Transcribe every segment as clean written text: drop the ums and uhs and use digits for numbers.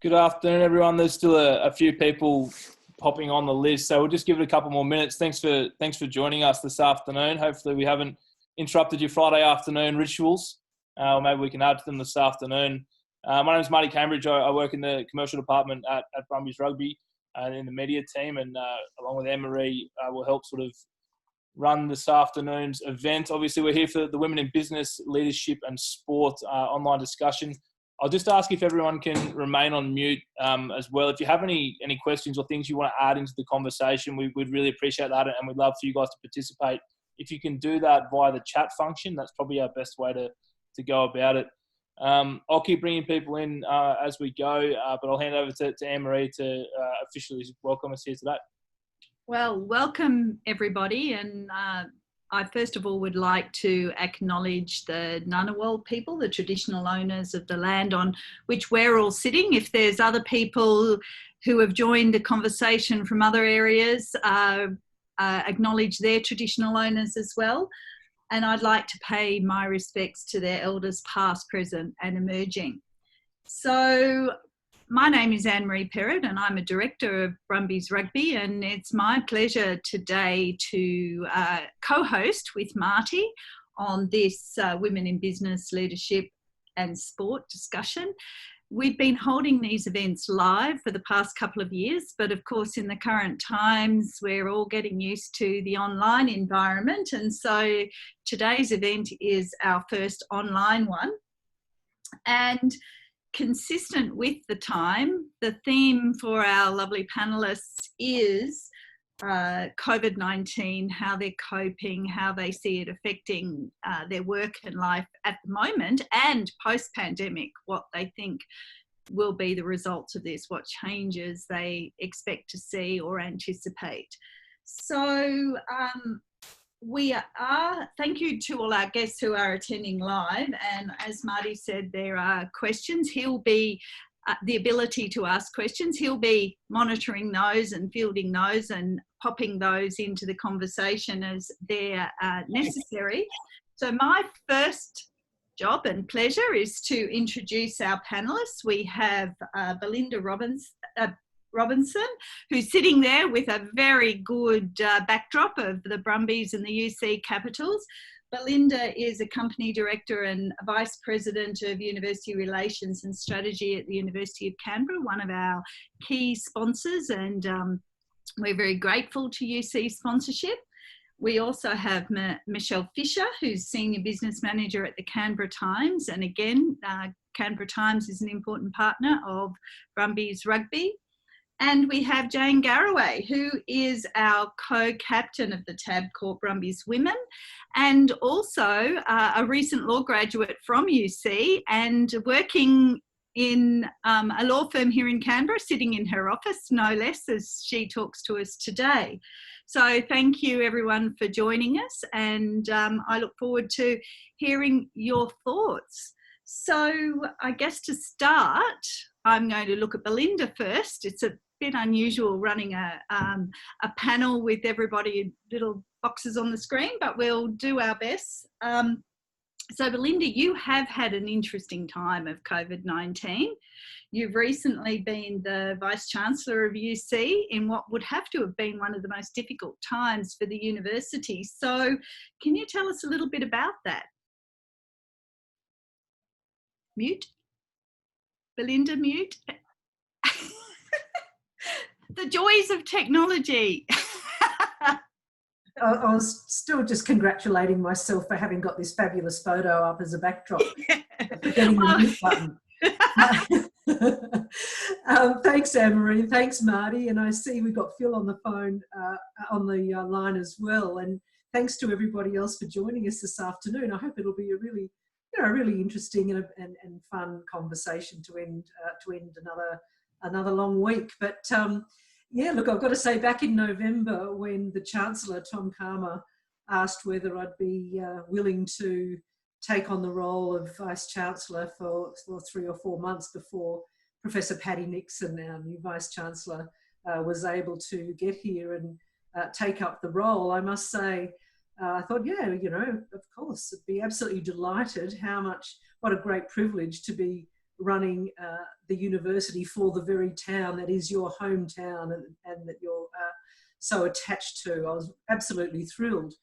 Good afternoon, everyone. There's still a few people popping on the list, so we'll just give it a couple more minutes. Thanks for joining us this afternoon. Hopefully we haven't interrupted your Friday afternoon rituals. Maybe we can add to them this afternoon. My name is Marty Cambridge. I work in the commercial department at Brumbies Rugby in the media team, and along with Anne-Marie, will help sort of run this afternoon's event. Obviously, we're here for the Women in Business, Leadership and Sport online discussion. I'll just ask if everyone can remain on mute as well. If you have any questions or things you want to add into the conversation, we'd really appreciate that, and we'd love for you guys to participate. If you can do that via the chat function, that's probably our best way to go about it. I'll keep bringing people in as we go, but I'll hand over to Anne-Marie to officially welcome us here today. Well, welcome everybody, and I first of all would like to acknowledge the Ngunnawal people, the traditional owners of the land on which we're all sitting. If there's other people who have joined the conversation from other areas, acknowledge their traditional owners as well. And I'd like to pay my respects to their elders past, present and emerging. So my name is Anne-Marie Perret, and I'm a director of Brumbies Rugby, and it's my pleasure today to co-host with Marty on this Women in Business, Leadership and Sport discussion. We've been holding these events live for the past couple of years, but of course in the current times we're all getting used to the online environment, and so today's event is our first online one. And consistent with the time, the theme for our lovely panellists is COVID-19, how they're coping, how they see it affecting their work and life at the moment, and post-pandemic, what they think will be the results of this, what changes they expect to see or anticipate. So thank you to all our guests who are attending live, and as Marty said, there are questions. He'll be the ability to ask questions. He'll be monitoring those and fielding those and popping those into the conversation as they're necessary. So my first job and pleasure is to introduce our panellists. We have Belinda Robinson, who's sitting there with a very good backdrop of the Brumbies and the UC Capitals. Belinda is a company director and vice president of University Relations and Strategy at the University of Canberra, one of our key sponsors, and we're very grateful to UC sponsorship. We also have Michelle Fisher, who's Senior Business Manager at the Canberra Times, and again, Canberra Times is an important partner of Brumbies Rugby. And we have Jane Garraway, who is our co-captain of the Tabcorp Brumbies Women, and also a recent law graduate from UC and working in a law firm here in Canberra, sitting in her office, no less, as she talks to us today. So thank you everyone for joining us, and I look forward to hearing your thoughts. So I guess to start, I'm going to look at Belinda first. It's a bit unusual running a panel with everybody in little boxes on the screen, but we'll do our best. So Belinda, you have had an interesting time of COVID-19. You've recently been the Vice-Chancellor of UC in what would have to have been one of the most difficult times for the university. So can you tell us a little bit about that? Mute? Belinda, mute? The joys of technology. I was still just congratulating myself for having got this fabulous photo up as a backdrop. Getting the mute button. Thanks, Anne-Marie. Thanks, Marty. And I see we've got Phil on the phone, on the line as well. And thanks to everybody else for joining us this afternoon. I hope it'll be a really interesting and fun conversation to end another long week. But yeah, look, I've got to say, back in November when the Chancellor, Tom Calma, asked whether I'd be willing to take on the role of Vice-Chancellor for 3 or 4 months before Professor Paddy Nixon, our new Vice-Chancellor, was able to get here and take up the role, I must say, I thought, yeah, of course, I'd be absolutely delighted what a great privilege to be running the university for the very town that is your hometown and that you're so attached to. I was absolutely thrilled,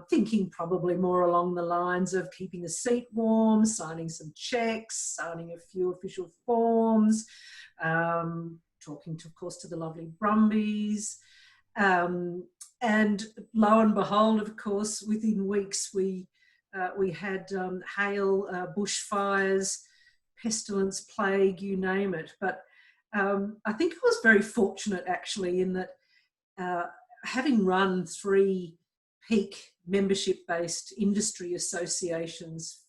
thinking probably more along the lines of keeping the seat warm, signing some checks, signing a few official forms, talking, of course, to the lovely Brumbies. And lo and behold, of course, within weeks we had hail, bushfires, pestilence, plague, you name it. But I think I was very fortunate actually in that having run 3 peak membership-based industry associations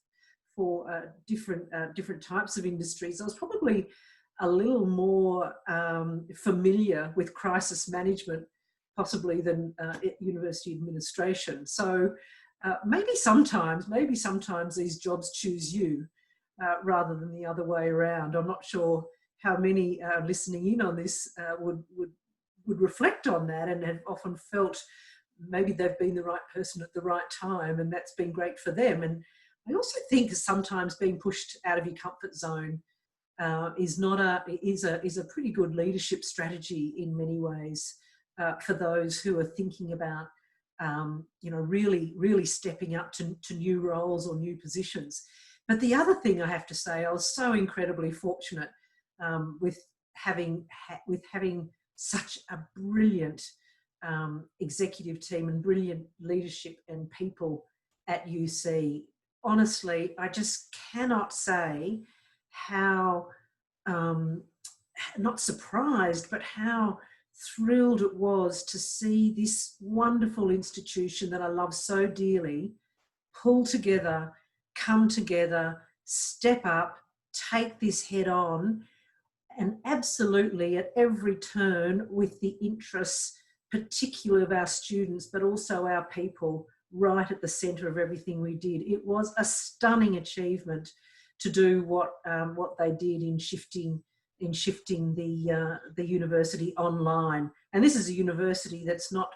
for different types of industries, I was probably a little more familiar with crisis management possibly than university administration. So maybe sometimes these jobs choose you rather than the other way around. I'm not sure how many listening in on this would reflect on that and have often felt maybe they've been the right person at the right time, and that's been great for them. And I also think sometimes being pushed out of your comfort zone is a pretty good leadership strategy in many ways for those who are thinking about really stepping up to new roles or new positions. But the other thing I have to say, I was so incredibly fortunate with having such a brilliant executive team and brilliant leadership and people at UC. Honestly, I just cannot say how not surprised, but how thrilled it was to see this wonderful institution that I love so dearly pull together, come together, step up, take this head on, and absolutely at every turn with the interests, particularly of our students, but also our people, right at the centre of everything we did. It was a stunning achievement to do what they did in shifting the university online. And this is a university that's not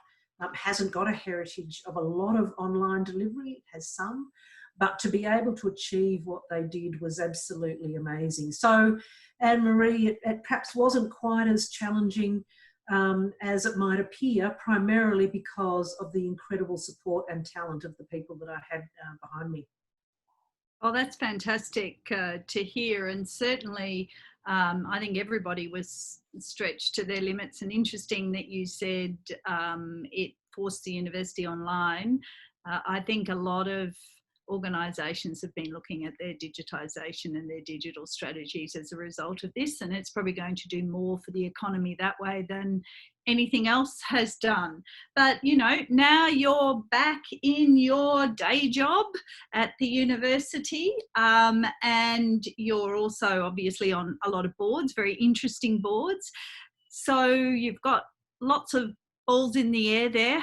hasn't got a heritage of a lot of online delivery. It has some, but to be able to achieve what they did was absolutely amazing. So, Anne-Marie, it perhaps wasn't quite as challenging as it might appear, primarily because of the incredible support and talent of the people that I had behind me. Oh, that's fantastic to hear. And certainly, I think everybody was stretched to their limits. And interesting that you said it forced the university online. I think a lot of organisations have been looking at their digitisation and their digital strategies as a result of this, and it's probably going to do more for the economy that way than anything else has done. But, you know, now you're back in your day job at the university, and you're also obviously on a lot of boards, very interesting boards. So you've got lots of balls in the air there.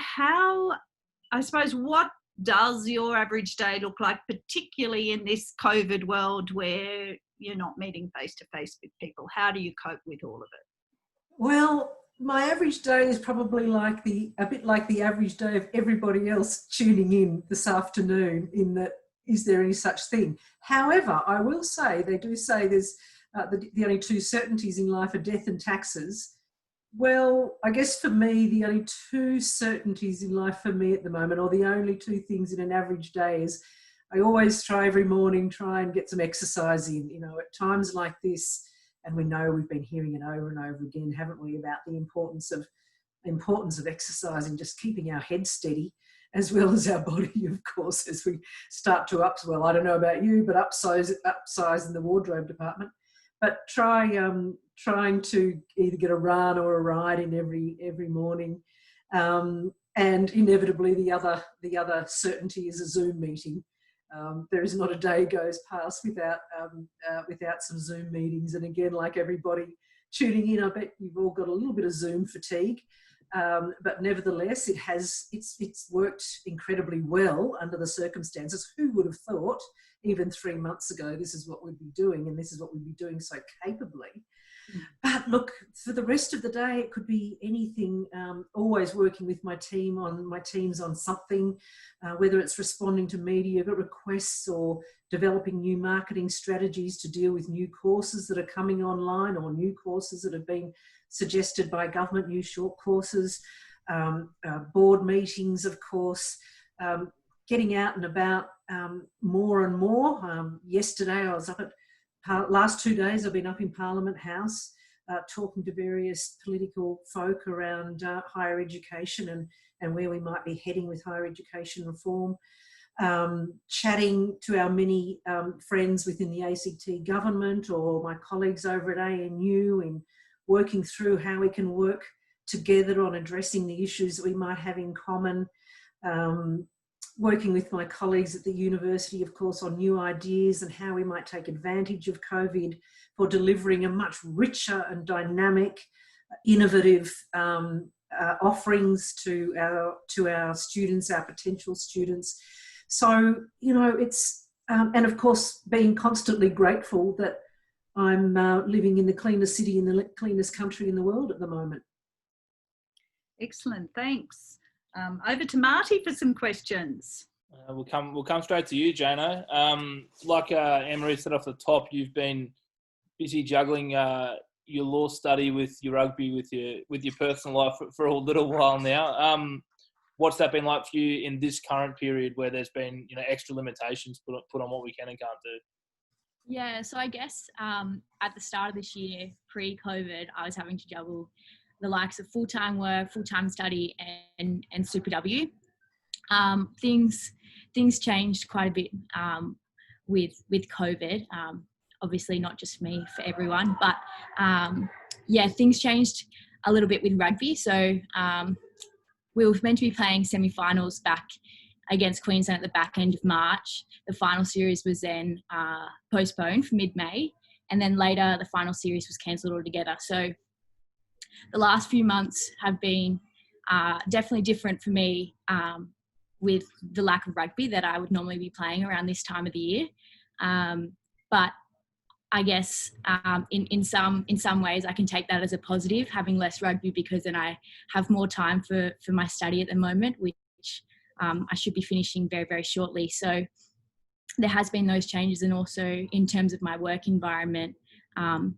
What does your average day look like, particularly in this COVID world where you're not meeting face-to-face with people? How do you cope with all of it? Well, my average day is probably a bit like the average day of everybody else tuning in this afternoon, in that, is there any such thing? However, I will say, they do say there's the only 2 certainties in life are death and taxes. Well, I guess for me, the only 2 certainties in life for me at the moment, or the only 2 things in an average day, is I always try every morning, and get some exercise in, you know, at times like this. And we know we've been hearing it over and over again, haven't we, about the importance of exercising, just keeping our head steady, as well as our body, of course, as we start to I don't know about you, but upsize in the wardrobe department. But trying to either get a run or a ride in every morning, and inevitably the other certainty is a Zoom meeting. There is not a day goes past without some Zoom meetings. And again, like everybody tuning in, I bet you've all got a little bit of Zoom fatigue, but nevertheless, it's worked incredibly well under the circumstances. Who would have thought, even 3 months ago, this is what we'd be doing, and this is what we'd be doing so capably. But look, for the rest of the day, it could be anything. Always working with my teams on something, whether it's responding to media requests or developing new marketing strategies to deal with new courses that are coming online or new courses that have been suggested by government, new short courses, board meetings, of course, getting out and about more and more. Yesterday I was up at, last 2 days I've been up in Parliament House talking to various political folk around higher education and where we might be heading with higher education reform. Chatting to our many friends within the ACT government or my colleagues over at ANU and working through how we can work together on addressing the issues that we might have in common. Working with my colleagues at the university, of course, on new ideas and how we might take advantage of COVID for delivering a much richer and dynamic, innovative offerings to our students, our potential students. So, you know, it's, and of course, being constantly grateful that I'm living in the cleanest city in the cleanest country in the world at the moment. Excellent, thanks. Over to Marty for some questions. We'll come straight to you, Jano. Like Anne-Marie said off the top, you've been busy juggling your law study with your rugby, with your personal life for a little while now. What's that been like for you in this current period where there's been, you know, extra limitations put on what we can and can't do? Yeah, so I guess at the start of this year, pre-COVID, I was having to juggle the likes of full-time work, full-time study, and Super W. Things changed quite a bit with COVID. Obviously, not just me, for everyone. But yeah, things changed a little bit with rugby. So we were meant to be playing semi-finals back against Queensland at the back end of March. The final series was then postponed for mid-May, and then later the final series was cancelled altogether. So the last few months have been definitely different for me with the lack of rugby that I would normally be playing around this time of the year. But I guess in some ways I can take that as a positive, having less rugby, because then I have more time for my study at the moment, which I should be finishing very, very shortly. So there has been those changes, and also in terms of my work environment,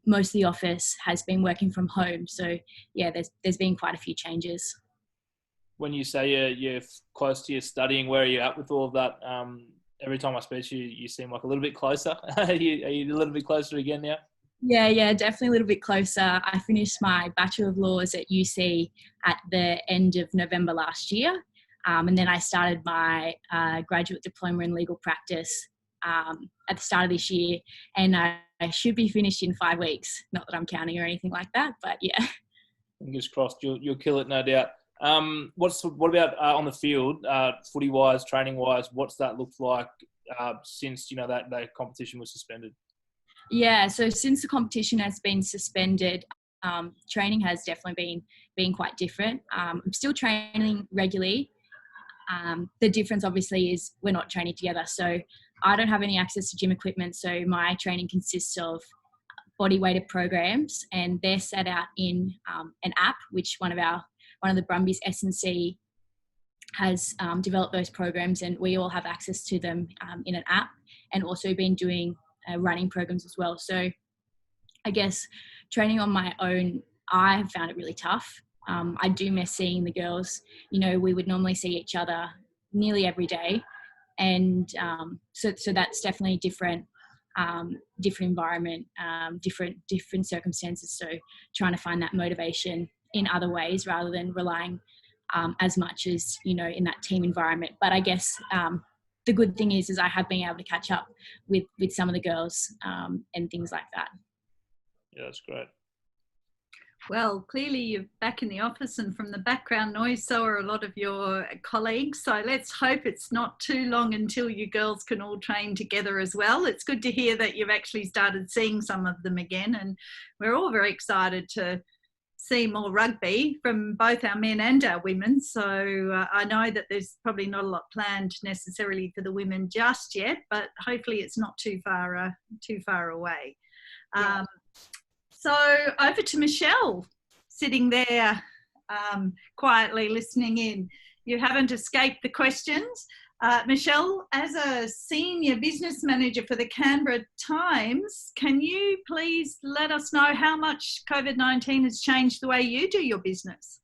most of the office has been working from home. So yeah, there's been quite a few changes. When you say you're close to your studying, where are you at with all of that? Every time I speak to you, you seem like a little bit closer. Are you a little bit closer again now? Yeah, definitely a little bit closer. I finished my Bachelor of Laws at UC at the end of November last year. And then I started my graduate diploma in legal practice at the start of this year. And I should be finished in 5 weeks. Not that I'm counting or anything like that, but yeah. Fingers crossed, you'll kill it, no doubt. What about on the field, footy wise, training wise? What's that looked like since that competition was suspended? Yeah, so since the competition has been suspended, training has definitely been quite different. I'm still training regularly. The difference obviously is we're not training together, so I don't have any access to gym equipment. So my training consists of body weighted programs, and they're set out in an app, which one of the Brumbies S&C has developed those programs, and we all have access to them in an app, and also been doing running programs as well. So I guess training on my own, I have found it really tough. I do miss seeing the girls. You know, we would normally see each other nearly every day. And so that's definitely different environment, different circumstances. So trying to find that motivation in other ways rather than relying as much as, in that team environment. But I guess the good thing is I have been able to catch up with some of the girls and things like that. Yeah, that's great. Well, clearly you're back in the office, and from the background noise, so are a lot of your colleagues. So let's hope it's not too long until you girls can all train together as well. It's good to hear that you've actually started seeing some of them again, and we're all very excited to see more rugby from both our men and our women. So I know that there's probably not a lot planned necessarily for the women just yet, but hopefully it's not too far away. Yeah. So over to Michelle, sitting there quietly listening in. You haven't escaped the questions. Michelle, as a senior business manager for the Canberra Times, can you please let us know how much COVID-19 has changed the way you do your business?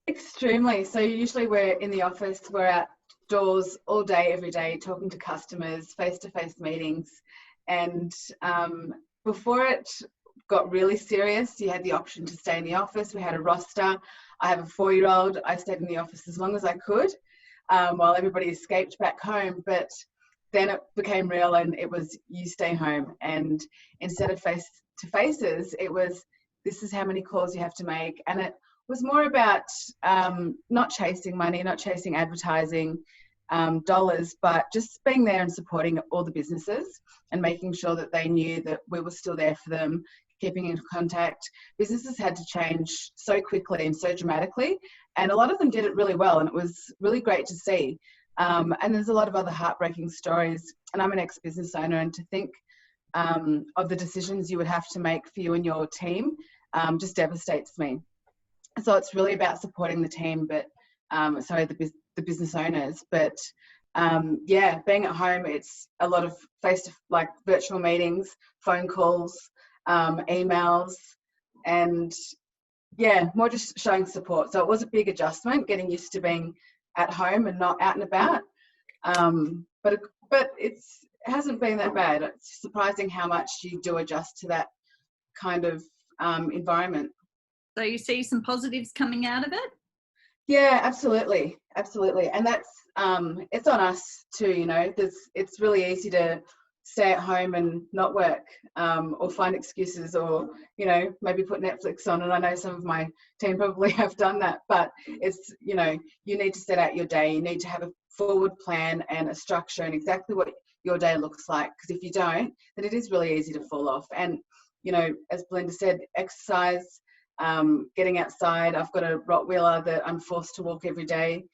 Extremely. So usually we're in the office, we're outdoors all day, every day, talking to customers, face-to-face meetings. And before it got really serious, you had the option to stay in the office. We had a roster. I have a 4-year-old. I stayed in the office as long as I could while everybody escaped back home. But then it became real, and it was you stay home. And instead of face-to-faces, it was this is how many calls you have to make. And it was more about not chasing money, not chasing advertising dollars, but just being there and supporting all the businesses and making sure that they knew that we were still there for them, keeping in contact. Businesses had to change so quickly and so dramatically, and a lot of them did it really well, and it was really great to see. And there's a lot of other heartbreaking stories, and I'm an ex-business owner, and to think of the decisions you would have to make for you and your team just devastates me. So it's really about supporting the team, but the business owners. But yeah, being at home, it's a lot of virtual meetings, phone calls, emails, and yeah, more just showing support. So it was a big adjustment, getting used to being at home and not out and about. But it hasn't been that bad. It's surprising how much you do adjust to that kind of environment. So you see some positives coming out of it? Yeah, absolutely. And that's it's on us too, you know. It's really easy to stay at home and not work, or find excuses, or, you know, maybe put Netflix on. And I know some of my team probably have done that, but it's, you know, you need to set out your day. You need to have a forward plan and a structure and exactly what your day looks like, because if you don't, then it is really easy to fall off. And, you know, as Belinda said, exercise, getting outside. I've got a Rottweiler that I'm forced to walk every day,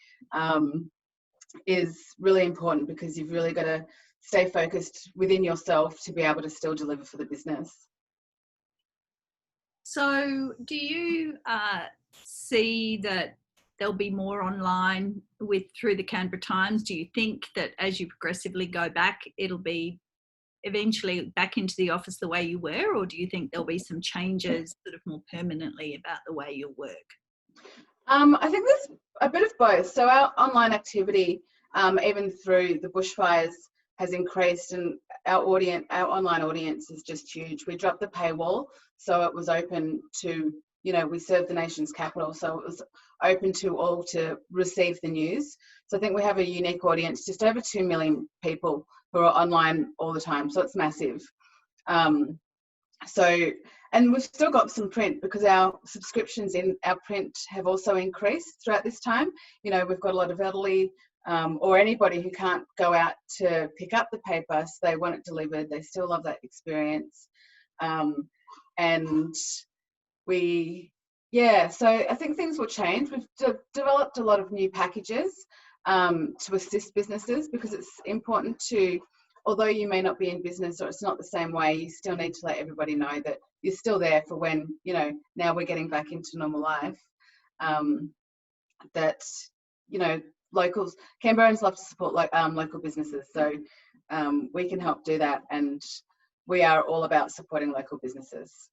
is really important, because you've really got to stay focused within yourself to be able to still deliver for the business. So do you see that there'll be more online through the Canberra Times? Do you think that as you progressively go back, it'll be eventually back into the office the way you were, or do you think there'll be some changes sort of more permanently about the way you work? I think there's a bit of both. So our online activity, even through the bushfires, has increased, and our online audience is just huge. We dropped the paywall, so it was open to, you know, we serve the nation's capital, so it was open to all to receive the news. So I think we have a unique audience, just over 2 million people who are online all the time. So it's massive. And we've still got some print, because our subscriptions in our print have also increased throughout this time. You know, we've got a lot of elderly or anybody who can't go out to pick up the paper, so they want it delivered. They still love that experience. And so I think things will change. We've developed a lot of new packages to assist businesses, because it's important to, although you may not be in business or it's not the same way, you still need to let everybody know that you're still there for when, you know, now we're getting back into normal life. That, you know, Canberrans love to support local businesses, so we can help do that, and we are all about supporting local businesses.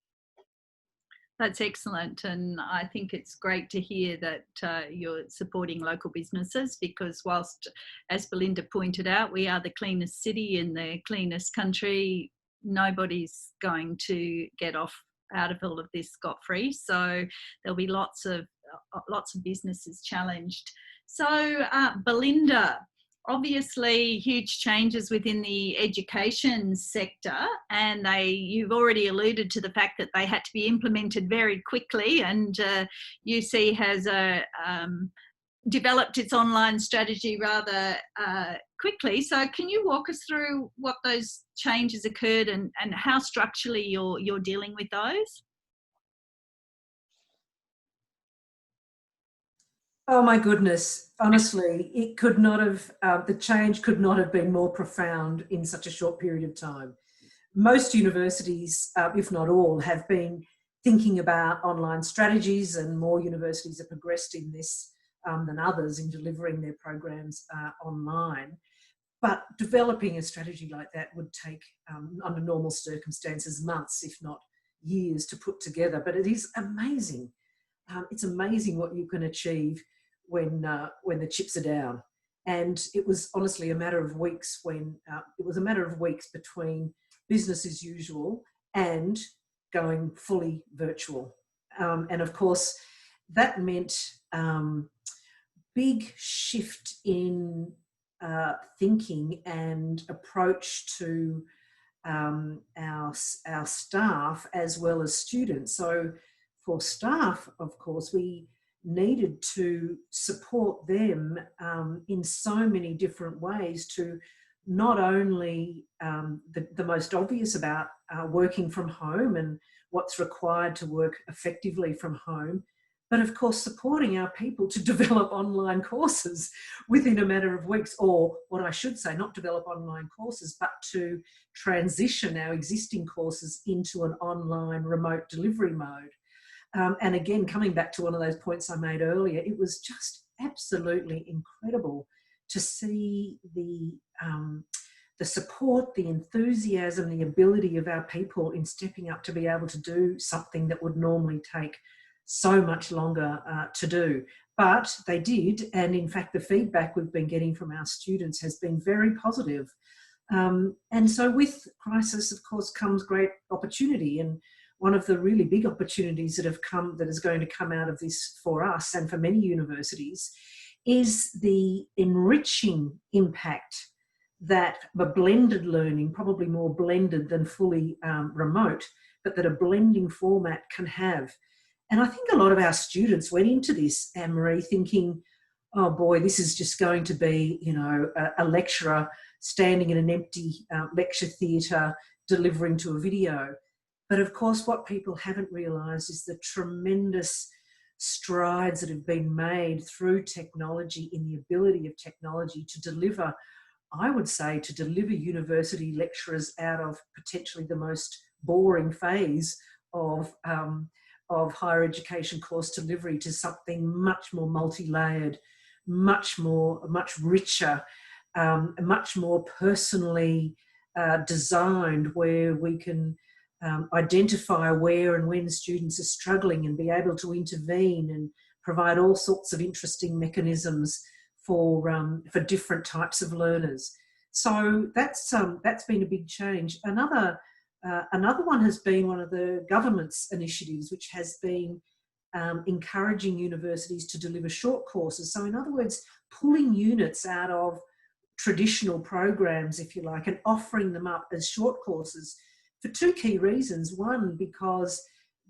That's excellent, and I think it's great to hear that you're supporting local businesses, because whilst, as Belinda pointed out, we are the cleanest city in the cleanest country, nobody's going to get out of all of this scot-free. So there'll be lots of businesses challenged. So Belinda, obviously huge changes within the education sector, and you've already alluded to the fact that they had to be implemented very quickly, and UC has developed its online strategy rather quickly. So can you walk us through what those changes occurred and how structurally you're dealing with those? Oh my goodness, honestly, it could not have, the change could not have been more profound in such a short period of time. Most universities, if not all, have been thinking about online strategies, and more universities have progressed in this than others in delivering their programs online. But developing a strategy like that would take, under normal circumstances, months, if not years, to put together. But it is amazing. It's amazing what you can achieve when the chips are down. And it was honestly a matter of weeks between business as usual and going fully virtual. And of course, that meant big shift in thinking and approach to our staff as well as students. So for staff, of course, we needed to support them in so many different ways, to not only the most obvious about working from home and what's required to work effectively from home, but of course supporting our people to develop online courses within a matter of weeks, or what I should say, not develop online courses, but to transition our existing courses into an online remote delivery mode. And again, coming back to one of those points I made earlier, it was just absolutely incredible to see the support, the enthusiasm, the ability of our people in stepping up to be able to do something that would normally take so much longer to do. But they did, and in fact the feedback we've been getting from our students has been very positive. And so with crisis, of course, comes great opportunity. And one of the really big opportunities that is going to come out of this for us and for many universities is the enriching impact that a blended learning, probably more blended than fully remote, but that a blending format can have. And I think a lot of our students went into this, Anne-Marie, thinking, oh boy, this is just going to be, a lecturer standing in an empty lecture theatre delivering to a video. But of course, what people haven't realised is the tremendous strides that have been made through technology, in the ability of technology to deliver, I would say, to deliver university lecturers out of potentially the most boring phase of higher education course delivery to something much more multi-layered, much richer, much more personally designed, where we can identify where and when students are struggling and be able to intervene and provide all sorts of interesting mechanisms for different types of learners. So that's been a big change. Another one has been one of the government's initiatives, which has been encouraging universities to deliver short courses. So in other words, pulling units out of traditional programs, if you like, and offering them up as short courses for two key reasons. One, because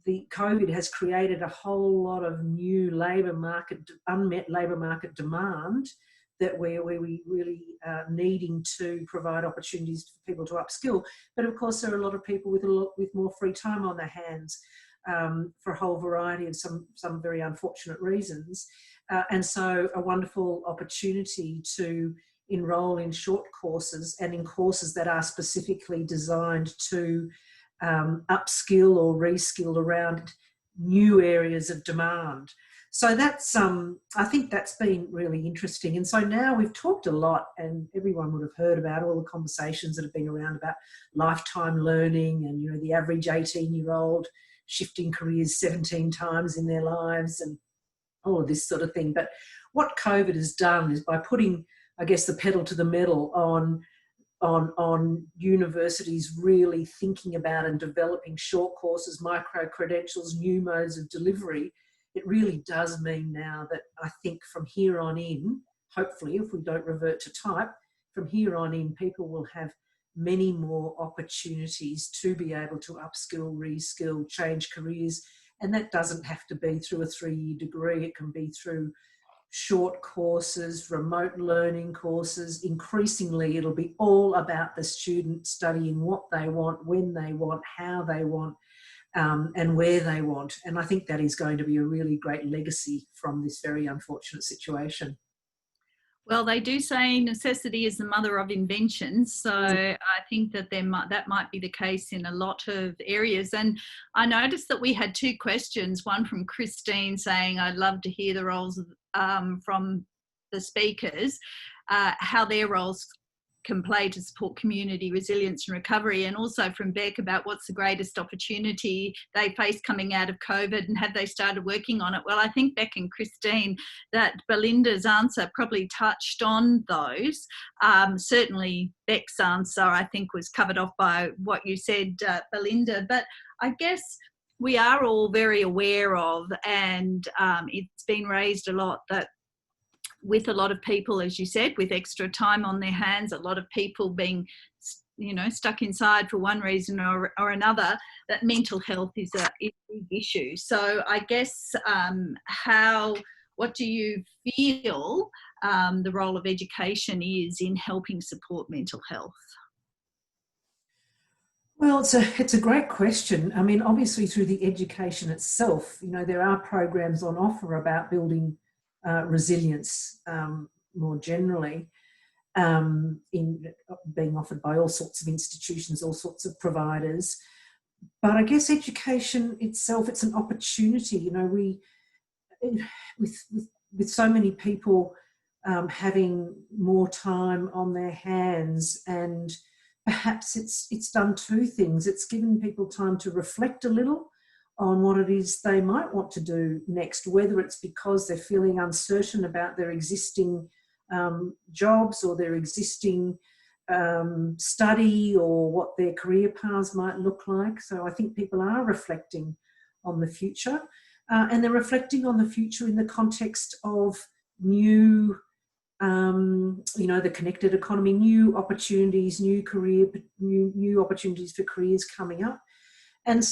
the COVID has created a whole lot of new unmet labour market demand that we're really needing to provide opportunities for people to upskill. But of course, there are a lot of people with more free time on their hands for a whole variety of some very unfortunate reasons. And so a wonderful opportunity to enrol in short courses and in courses that are specifically designed to upskill or reskill around new areas of demand. So that's, I think that's been really interesting. And so now we've talked a lot, and everyone would have heard about all the conversations that have been around about lifetime learning and, the average 18-year-old shifting careers 17 times in their lives and all of this sort of thing. But what COVID has done is, by putting, I guess, the pedal to the metal on universities really thinking about and developing short courses, micro-credentials, new modes of delivery, it really does mean now that I think from here on in, hopefully, if we don't revert to type, from here on in, people will have many more opportunities to be able to upskill, reskill, change careers. And that doesn't have to be through a 3-year degree. It can be through short courses, remote learning courses. Increasingly, it'll be all about the student studying what they want, when they want, how they want, and where they want. And I think that is going to be a really great legacy from this very unfortunate situation. Well, they do say necessity is the mother of invention. So I think that that might be the case in a lot of areas. And I noticed that we had 2 questions, one from Christine saying, I'd love to hear the roles from the speakers, how their roles can play to support community resilience and recovery, and also from Beck about what's the greatest opportunity they face coming out of COVID and have they started working on it. Well, I think Beck and Christine, that Belinda's answer probably touched on those. Certainly Beck's answer I think was covered off by what you said, Belinda, but I guess we are all very aware of, and it's been raised a lot, that with a lot of people, as you said, with extra time on their hands, a lot of people being, stuck inside for one reason or another, that mental health is a big issue. So I guess what do you feel the role of education is in helping support mental health? Well, it's a great question. I mean, obviously through the education itself, there are programs on offer about building resilience more generally, in being offered by all sorts of institutions, all sorts of providers. But I guess education itself, it's an opportunity. With so many people having more time on their hands, and perhaps it's done 2 things. It's given people time to reflect a little on what it is they might want to do next, whether it's because they're feeling uncertain about their existing jobs or their existing study or what their career paths might look like. So I think people are reflecting on the future, and they're reflecting on the future in the context of new, the connected economy, new opportunities, new opportunities for careers coming up. And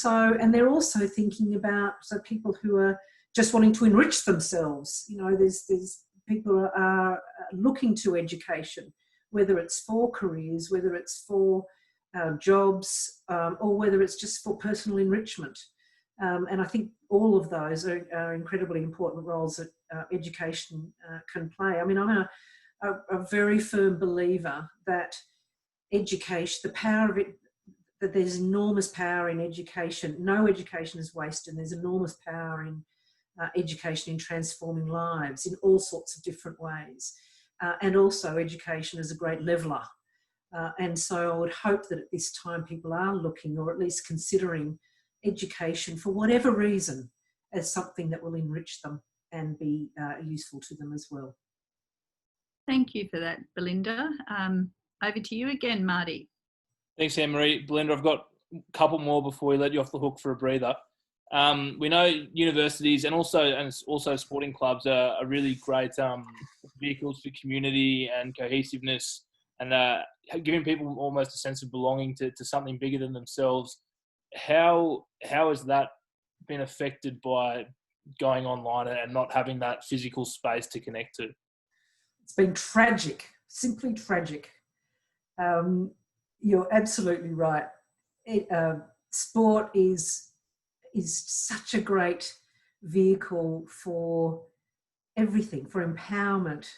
they're also thinking about, people who are just wanting to enrich themselves. There's people are looking to education, whether it's for careers, whether it's for jobs, or whether it's just for personal enrichment. And I think all of those are incredibly important roles that education can play. I mean, I'm a very firm believer that education, the power of it, that there's enormous power in education. No education is wasted. There's enormous power in education in transforming lives in all sorts of different ways. And also education is a great leveller. And so I would hope that at this time people are looking, or at least considering, education for whatever reason as something that will enrich them and be useful to them as well. Thank you for that, Belinda. Over to you again, Marty. Thanks, Anne-Marie. Belinda, I've got a couple more before we let you off the hook for a breather. We know universities and also sporting clubs are really great vehicles for community and cohesiveness, and giving people almost a sense of belonging to something bigger than themselves. How has that been affected by going online and not having that physical space to connect to? It's been tragic, simply tragic. You're absolutely right. Sport is such a great vehicle for everything, for empowerment,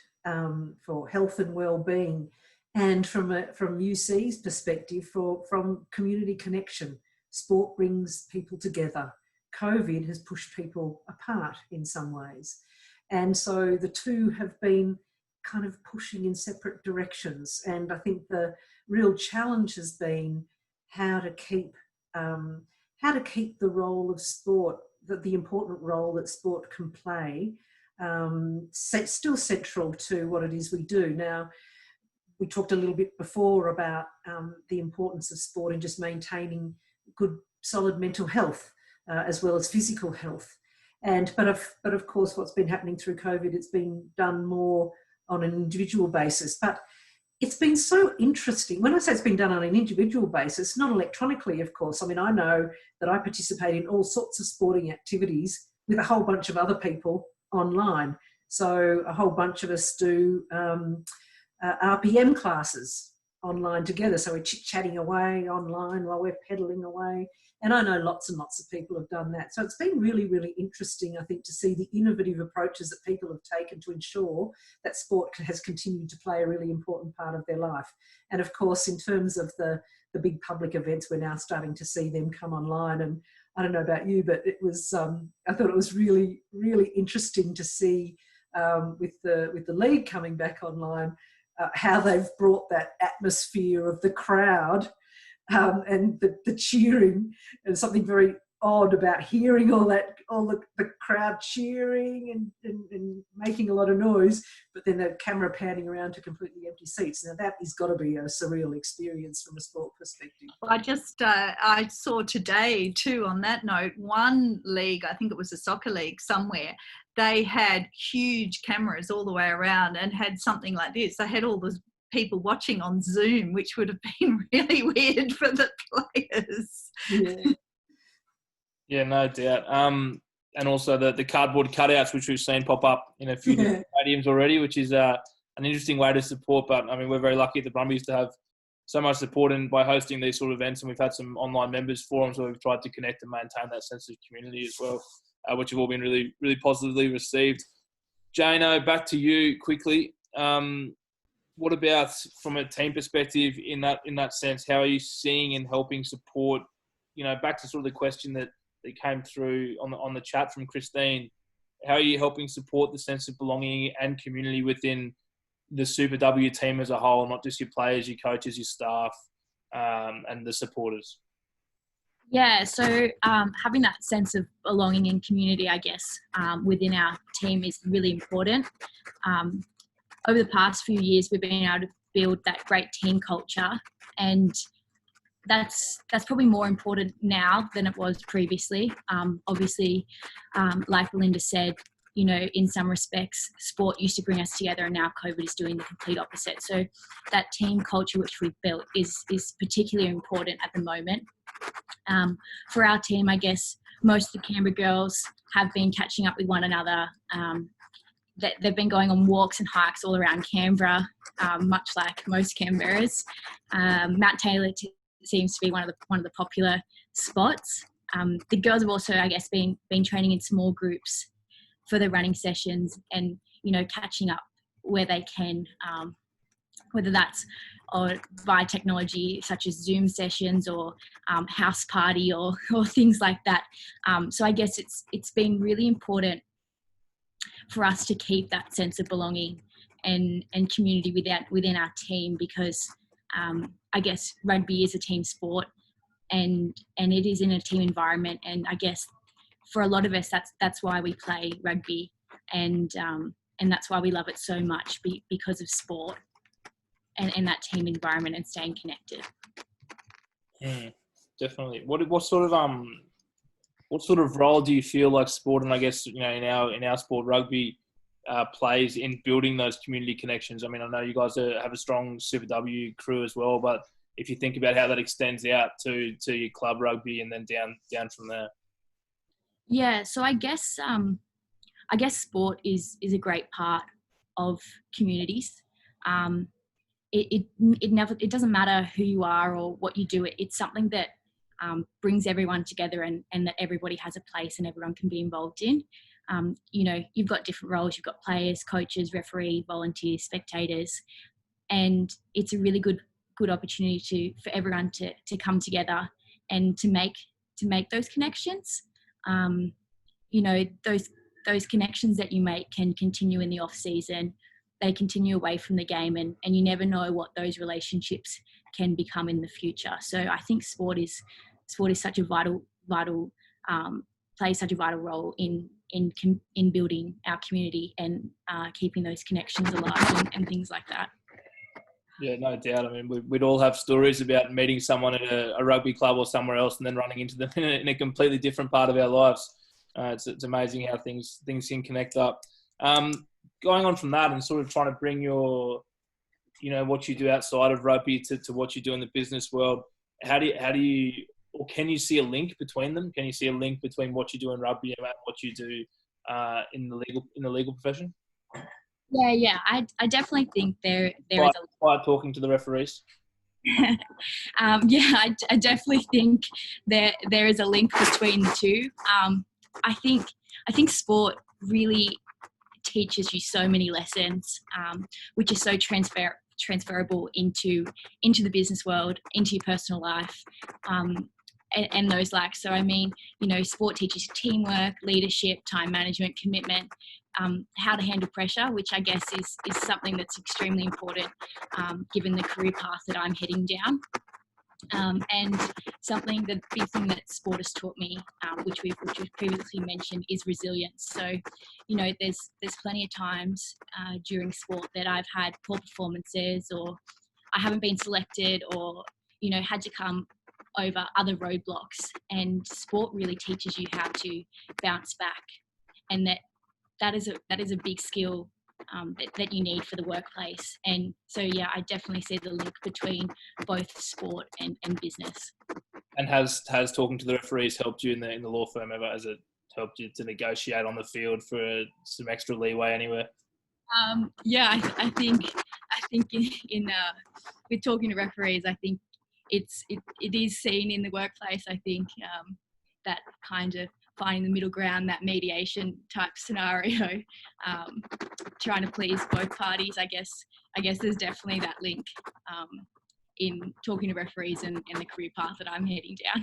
for health and well-being, and from UC's perspective, from community connection. Sport brings people together. COVID has pushed people apart in some ways. And so the two have been kind of pushing in separate directions. And I think the real challenge has been how to keep the role of sport, the important role that sport can play, still central to what it is we do. Now, we talked a little bit before about the importance of sport in just maintaining good, solid mental health as well as physical health. But of course, what's been happening through COVID, it's been done more on an individual basis. But it's been so interesting. When I say it's been done on an individual basis, not electronically, of course. I mean, I know that I participate in all sorts of sporting activities with a whole bunch of other people online. So a whole bunch of us do RPM classes online together. So we're chit-chatting away online while we're pedalling away. And I know lots and lots of people have done that. So it's been really, really interesting, I think, to see the innovative approaches that people have taken to ensure that sport has continued to play a really important part of their life. And of course, in terms of the big public events, we're now starting to see them come online. And I don't know about you, but it was, I thought it was really, really interesting to see with the league coming back online, how they've brought that atmosphere of the crowd and the cheering, and something very odd about hearing all the crowd cheering and making a lot of noise, but then the camera panning around to completely empty seats. Now that has got to be a surreal experience from a sport perspective. I saw today too, on that note, one league, I think it was a soccer league somewhere, they had huge cameras all the way around and had something like this. They had all those people watching on Zoom, which would have been really weird for the players. Yeah, no doubt. And also the cardboard cutouts, which we've seen pop up in a few different stadiums already, which is an interesting way to support. But I mean, we're very lucky at the Brumbies to have so much support by hosting these sort of events, and we've had some online members forums where we've tried to connect and maintain that sense of community as well, which have all been really, really positively received. Jano, back to you quickly. What about from a team perspective in that sense? How are you seeing and helping support? Back to sort of the question that came through on the chat from Christine. How are you helping support the sense of belonging and community within the Super W team as a whole, not just your players, your coaches, your staff, and the supporters? Yeah, so having that sense of belonging and community, I guess, within our team is really important. Over the past few years, we've been able to build that great team culture, and that's probably more important now than it was previously. Obviously, like Belinda said, in some respects, sport used to bring us together, and now COVID is doing the complete opposite. So that team culture which we've built is particularly important at the moment. For our team, I guess most of the Canberra girls have been catching up with one another. They've been going on walks and hikes all around Canberra, much like most Canberras. Mount Taylor seems to be one of the popular spots. The girls have also, I guess, been training in small groups for the running sessions, and catching up where they can, whether that's via technology such as Zoom sessions or house party or things like that. So I guess it's been really important for us to keep that sense of belonging and community within our team, because I guess rugby is a team sport, and it is in a team environment, and I guess for a lot of us that's why we play rugby, and that's why we love it so much, because of sport and that team environment and staying connected. Definitely. What sort of role do you feel like sport, and I guess in our sport, rugby, plays in building those community connections? I mean, I know you guys have a strong Super W crew as well, but if you think about how that extends out to your club rugby and then down from there. Yeah, so I guess sport is a great part of communities. It doesn't matter who you are or what you do. It's something that brings everyone together, and that everybody has a place and everyone can be involved in. You've got different roles. You've got players, coaches, referee, volunteers, spectators, and it's a really good opportunity for everyone to come together and to make those connections. Those connections that you make can continue in the off season. They continue away from the game, and you never know what those relationships can become in the future. So I think sport is such a vital plays such a vital role in building our community and keeping those connections alive and things like that. Yeah, no doubt. I mean, we'd all have stories about meeting someone at a rugby club or somewhere else and then running into them in a completely different part of our lives. It's amazing how things can connect up. Going on from that and sort of trying to bring your, what you do outside of rugby to what you do in the business world, how do you, or can you see a link between them? Can you see a link between what you do in rugby and what you do in the legal profession? Yeah. I definitely think there is by talking to the referees. I definitely think there is a link between the two. I think sport really teaches you so many lessons, which is so transferable into the business world, into your personal life, and those likes. So I mean, sport teaches you teamwork, leadership, time management, commitment, how to handle pressure, which I guess is something that's extremely important given the career path that I'm heading down. And the big thing that sport has taught me, which we've previously mentioned, is resilience. So, there's plenty of times during sport that I've had poor performances, or I haven't been selected, or had to come over other roadblocks. And sport really teaches you how to bounce back, and that is a big skill that you need for the workplace. And so, yeah, I definitely see the link between both sport and business. And has talking to the referees helped you in the law firm ever? Has it helped you to negotiate on the field for some extra leeway anywhere? I think in with talking to referees, I think it is seen in the workplace. I think that kind of finding the middle ground, that mediation type scenario, trying to please both parties. I guess there's definitely that link in talking to referees and the career path that I'm heading down.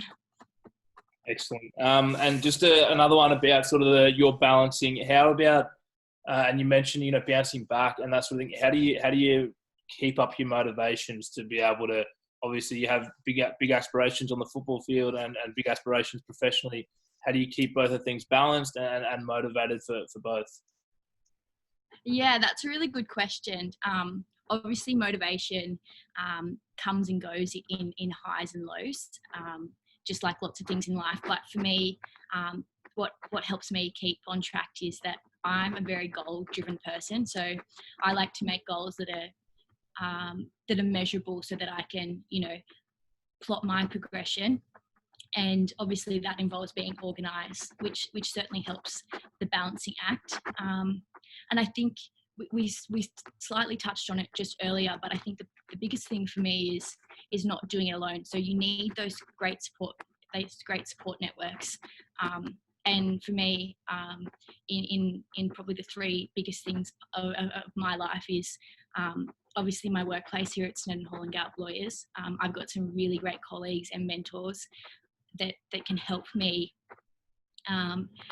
Excellent. And just another one about sort of your balancing. How about and you mentioned bouncing back and that sort of thing. How do you keep up your motivations to be able to? Obviously, you have big aspirations on the football field and big aspirations professionally. How do you keep both of things balanced and motivated for both? Yeah, that's a really good question. Obviously, motivation comes and goes in highs and lows, just like lots of things in life. But for me, what helps me keep on track is that I'm a very goal-driven person. So I like to make goals that are measurable, so that I can, plot my progression. And obviously that involves being organised, which certainly helps the balancing act. And I think we slightly touched on it just earlier, but I think the biggest thing for me is not doing it alone. So you need those great support networks. And for me, in probably the three biggest things of my life is obviously my workplace here at Snedden Hall and Gallup Lawyers. I've got some really great colleagues and mentors that can help me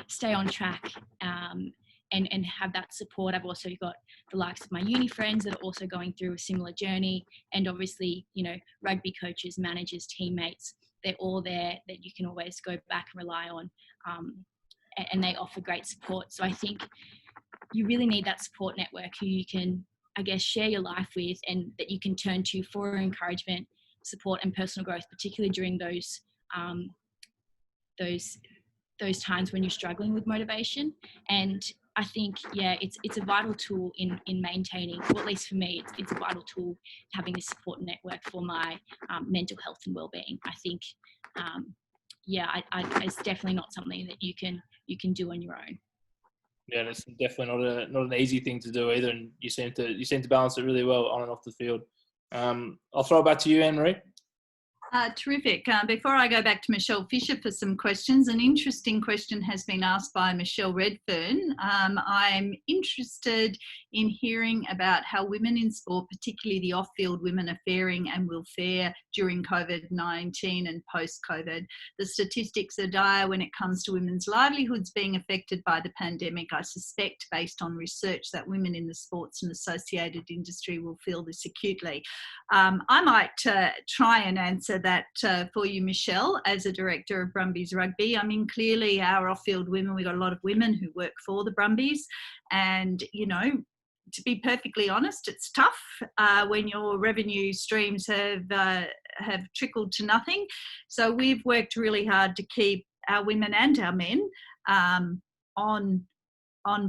stay on track and have that support. I've also got the likes of my uni friends that are also going through a similar journey, and obviously, rugby coaches, managers, teammates. They're all there that you can always go back and rely on, and they offer great support. So I think you really need that support network who you can, I guess, share your life with, and that you can turn to for encouragement, support, and personal growth, particularly during those times when you're struggling with motivation. And I think, it's a vital tool in maintaining, or at least for me, it's a vital tool, having this support network for my mental health and well-being. I think, it's definitely not something that you can do on your own. Yeah, it's definitely not an easy thing to do either, and you seem to balance it really well on and off the field. I'll throw it back to you, Anne-Marie. Terrific. Before I go back to Michelle Fisher for some questions, an interesting question has been asked by Michelle Redfern. I'm interested in hearing about how women in sport, particularly the off-field women, are faring and will fare during COVID-19 and post-COVID. The statistics are dire when it comes to women's livelihoods being affected by the pandemic. I suspect, based on research, that women in the sports and associated industry will feel this acutely. I might try and answer that for you, Michelle, as a director of Brumbies Rugby. I mean, clearly our off-field women, we've got a lot of women who work for the Brumbies, and, to be perfectly honest, it's tough when your revenue streams have trickled to nothing. So we've worked really hard to keep our women and our men on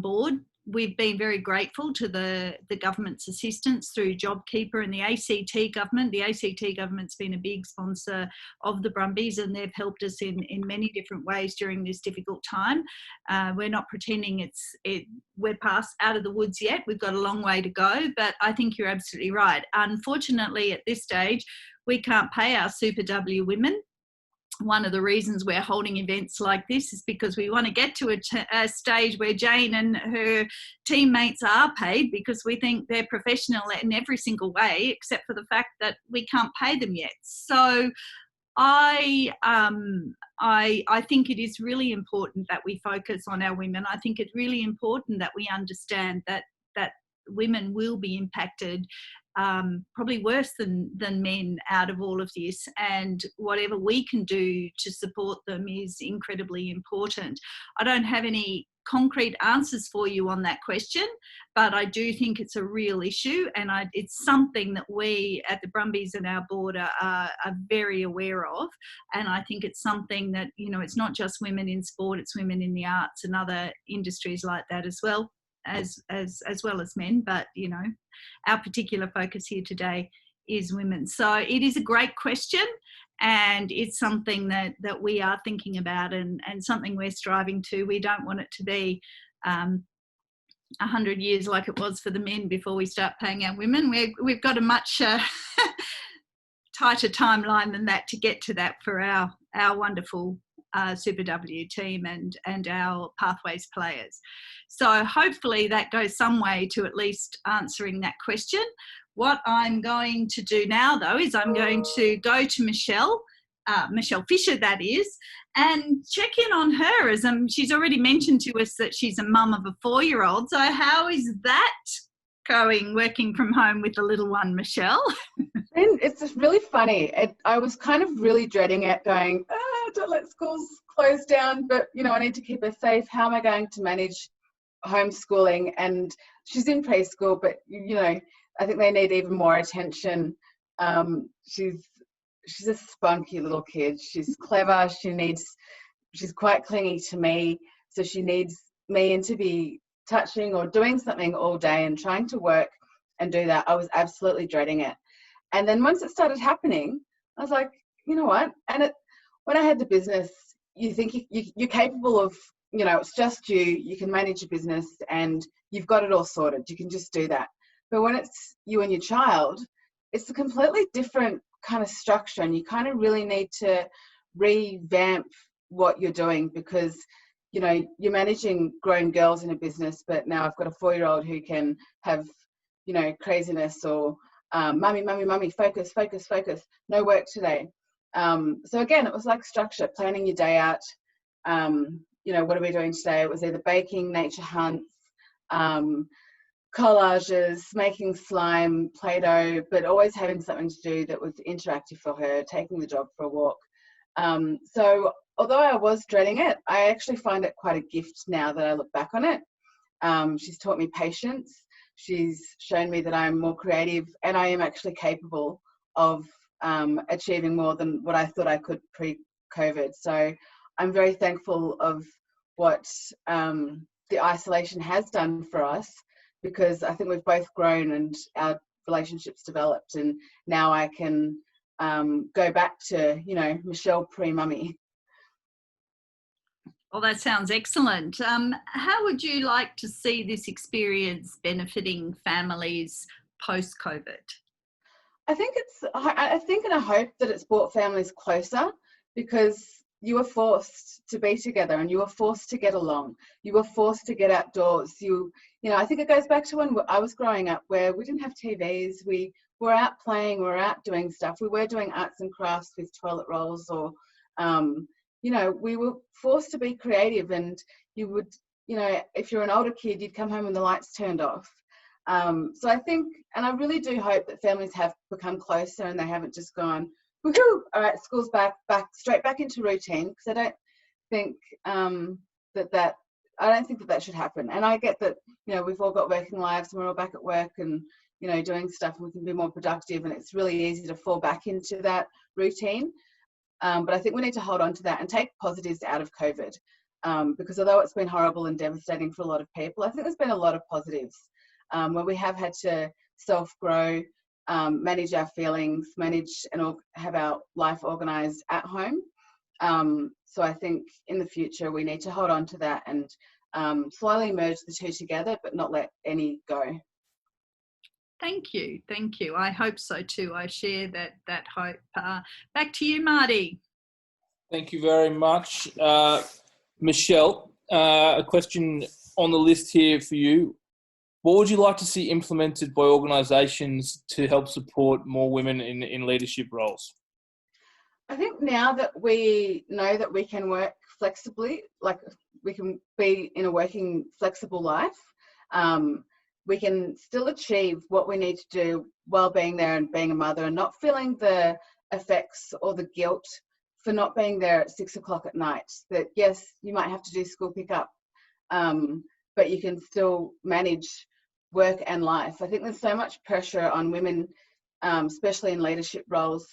board. We've been very grateful to the government's assistance through JobKeeper and the ACT government. The ACT government's been a big sponsor of the Brumbies, and they've helped us in many different ways during this difficult time. We're not pretending we're past out of the woods yet. We've got a long way to go, but I think you're absolutely right. Unfortunately, at this stage, we can't pay our Super W women. One of the reasons we're holding events like this is because we want to get to a stage where Jane and her teammates are paid, because we think they're professional in every single way, except for the fact that we can't pay them yet. So I think it is really important that we focus on our women. I think it's really important that we understand that women will be impacted probably worse than men out of all of this, and whatever we can do to support them is incredibly important. I don't have any concrete answers for you on that question, but I do think it's a real issue, and it's something that we at the Brumbies and our board are very aware of. And I think it's something that, you know, it's not just women in sport, it's women in the arts and other industries like that as well as well as men. But, you know, our particular focus here today is women. So it is a great question, and it's something that we are thinking about, and something we're striving to. We don't want it to be 100 years like it was for the men before we start paying our women. We've got a much tighter timeline than that to get to that for our wonderful Super W team and our Pathways players. So hopefully that goes some way to at least answering that question. What I'm going to do now, though, is I'm going to go to Michelle Fisher, that is, and check in on her, as she's already mentioned to us that she's a mum of a 4-year-old. So how is that going, working from home with the little one, Michelle? And it's just really funny. I was kind of really dreading it, going, don't let schools close down, but, you know, I need to keep her safe. How am I going to manage homeschooling? And she's in preschool, but, you know, I think they need even more attention. She's a spunky little kid. She's clever. She's quite clingy to me. So she needs me to be touching or doing something all day and trying to work and do that. I was absolutely dreading it. And then once it started happening, I was like, you know what? And when I had the business, you think you're capable of, you know, it's just you can manage your business and you've got it all sorted. You can just do that. But when it's you and your child, it's a completely different kind of structure, and you kind of really need to revamp what you're doing, because, you know, you're managing grown girls in a business, but now I've got a 4-year-old who can have, you know, craziness or mummy, focus, no work today. So again, it was like structure, planning your day out. You know, what are we doing today? It was either baking, nature hunts, collages, making slime, Play-Doh, but always having something to do that was interactive for her, taking the dog for a walk. So although I was dreading it, I actually find it quite a gift now that I look back on it. She's taught me patience. She's shown me that I'm more creative, and I am actually capable of achieving more than what I thought I could pre-COVID. So I'm very thankful of what the isolation has done for us, because I think we've both grown and our relationships developed, and now I can go back to, you know, Michelle pre-mummy. Well, that sounds excellent. How would you like to see this experience benefiting families post-COVID? I think and I hope that it's brought families closer, because you were forced to be together and you were forced to get along. You were forced to get outdoors. You know, I think it goes back to when I was growing up, where we didn't have TVs. We were out playing, we were out doing stuff. We were doing arts and crafts with toilet rolls, or, you know, we were forced to be creative, and you would, you know, if you're an older kid, you'd come home when the lights turned off. So I think, and I really do hope that families have become closer and they haven't just gone, woohoo, all right, school's back straight back into routine, because I don't think that should happen. And I get that, you know, we've all got working lives and we're all back at work and, you know, doing stuff, and we can be more productive, and it's really easy to fall back into that routine. But I think we need to hold on to that and take positives out of COVID, because although it's been horrible and devastating for a lot of people, I think there's been a lot of positives, where we have had to self-grow, manage our feelings, manage and have our life organised at home. So I think in the future we need to hold on to that and slowly merge the two together, but not let any go. Thank you. I hope so too. I share that hope. Back to you, Marty. Thank you very much. Michelle, a question on the list here for you. What would you like to see implemented by organisations to help support more women in leadership roles? I think now that we know that we can work flexibly, like we can be in a working flexible life, we can still achieve what we need to do while being there and being a mother, and not feeling the effects or the guilt for not being there at 6 o'clock at night. That yes, you might have to do school pickup, but you can still manage work and life. I think there's so much pressure on women, especially in leadership roles,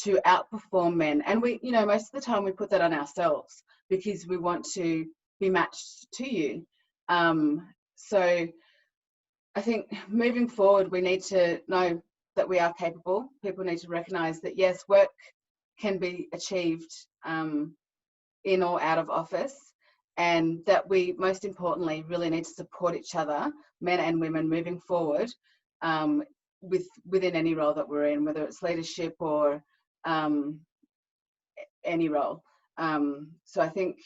to outperform men, and we, most of the time we put that on ourselves because we want to be matched to you. So I think moving forward, we need to know that we are capable. People need to recognise that yes, work can be achieved in or out of office, and that we, most importantly, really need to support each other, men and women, moving forward within any role that we're in, whether it's leadership or any role. So I think,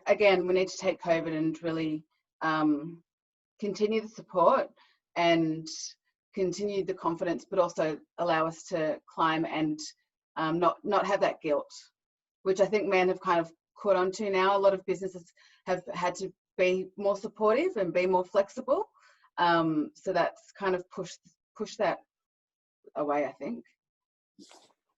again, we need to take COVID and really continue the support and continue the confidence, but also allow us to climb and not have that guilt, which I think men have kind of caught on to now. A lot of businesses have had to be more supportive and be more flexible. So that's kind of pushed that away, I think.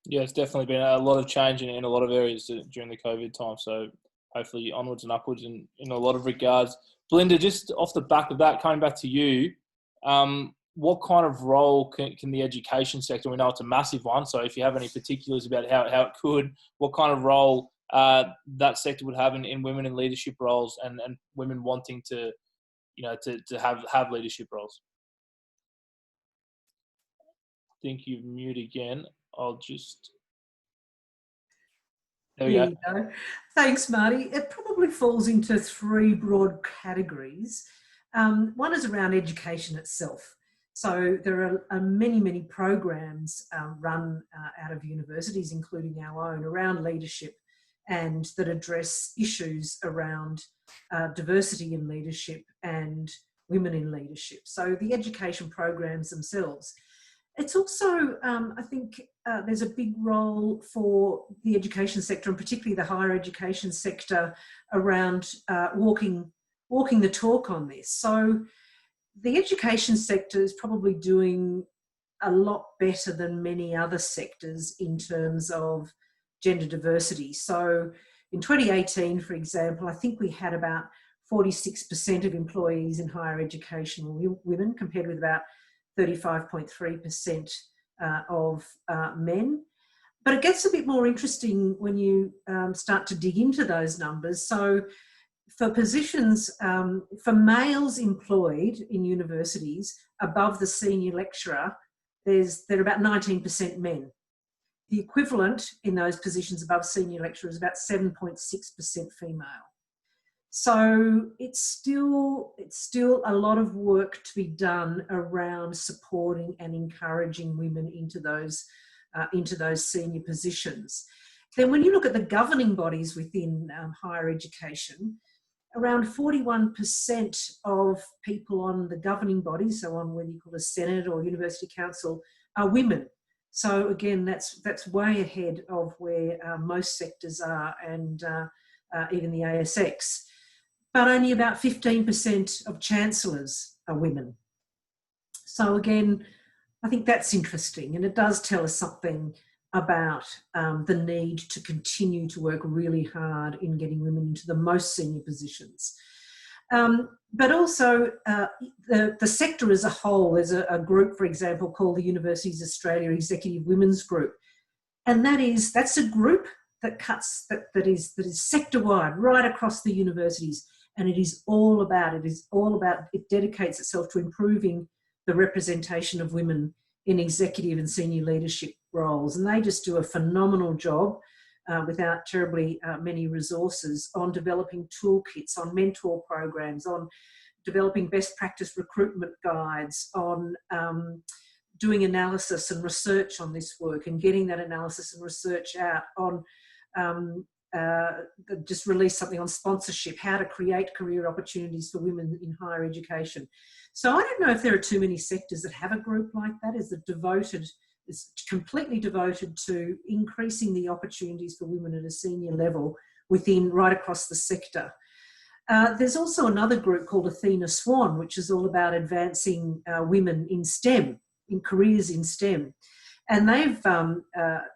Yeah, it's definitely been a lot of change in a lot of areas during the COVID time. So hopefully onwards and upwards in a lot of regards. Belinda, just off the back of that, coming back to you, what kind of role can the education sector, we know it's a massive one, so if you have any particulars about how it could, what kind of role that sector would have in women in leadership roles and women wanting to have leadership roles? I think you've muted again. I'll just... There you go. Thanks, Marty. It probably falls into three broad categories. One is around education itself. So there are many, many programs run out of universities, including our own, around leadership and that address issues around diversity in leadership and women in leadership. So the education programs themselves. It's also, I think, there's a big role for the education sector, and particularly the higher education sector, around walking the talk on this. So the education sector is probably doing a lot better than many other sectors in terms of gender diversity. So in 2018, for example, I think we had about 46% of employees in higher education were women, compared with about 35.3% of men. But it gets a bit more interesting when you start to dig into those numbers. So for positions, for males employed in universities above the senior lecturer, there are about 19% men. The equivalent in those positions above senior lecturer is about 7.6% female. So it's still a lot of work to be done around supporting and encouraging women into those senior positions. Then when you look at the governing bodies within higher education, around 41% of people on the governing bodies, so on whether you call it a Senate or University Council, are women. So again, that's way ahead of where most sectors are, and even the ASX. But only about 15% of chancellors are women. So again, I think that's interesting, and it does tell us something about the need to continue to work really hard in getting women into the most senior positions. But also the sector as a whole. There's a group, for example, called the Universities Australia Executive Women's Group, and that's a group that is sector-wide, right across the universities. And it dedicates itself to improving the representation of women in executive and senior leadership roles. And they just do a phenomenal job without terribly many resources on developing toolkits, on mentor programs, on developing best practice recruitment guides, on doing analysis and research on this work and getting that analysis and research out, on just released something on sponsorship, how to create career opportunities for women in higher education. So I don't know if there are too many sectors that have a group like that, is completely devoted to increasing the opportunities for women at a senior level right across the sector. There's also another group called Athena Swan, which is all about advancing women in STEM, in careers in STEM. And they've done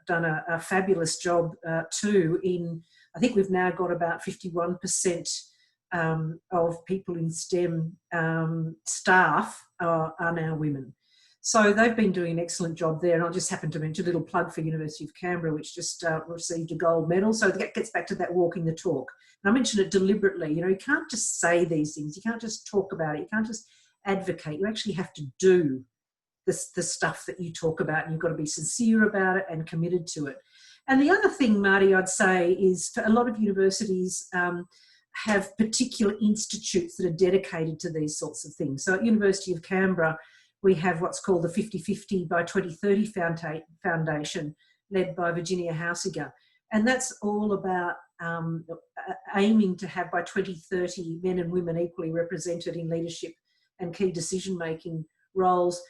a fabulous job too I think we've now got about 51% of people in STEM staff are now women. So they've been doing an excellent job there. And I just happened to mention a little plug for University of Canberra, which just received a gold medal. So that gets back to that walking the talk. And I mentioned it deliberately. You can't just say these things. You can't just talk about it. You can't just advocate. You actually have to do the stuff that you talk about, and you've got to be sincere about it and committed to it. And the other thing, Marty, I'd say is a lot of universities have particular institutes that are dedicated to these sorts of things. So at University of Canberra, we have what's called the 50/50 by 2030 Foundation, led by Virginia Hausiger. And that's all about aiming to have by 2030 men and women equally represented in leadership and key decision-making roles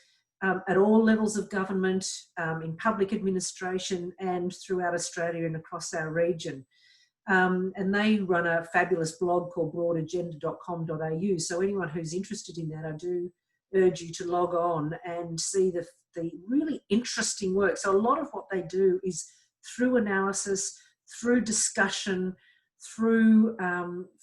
at all levels of government, in public administration and throughout Australia and across our region. And they run a fabulous blog called broadagenda.com.au. So anyone who's interested in that, I do urge you to log on and see the really interesting work. So a lot of what they do is through analysis, through discussion, through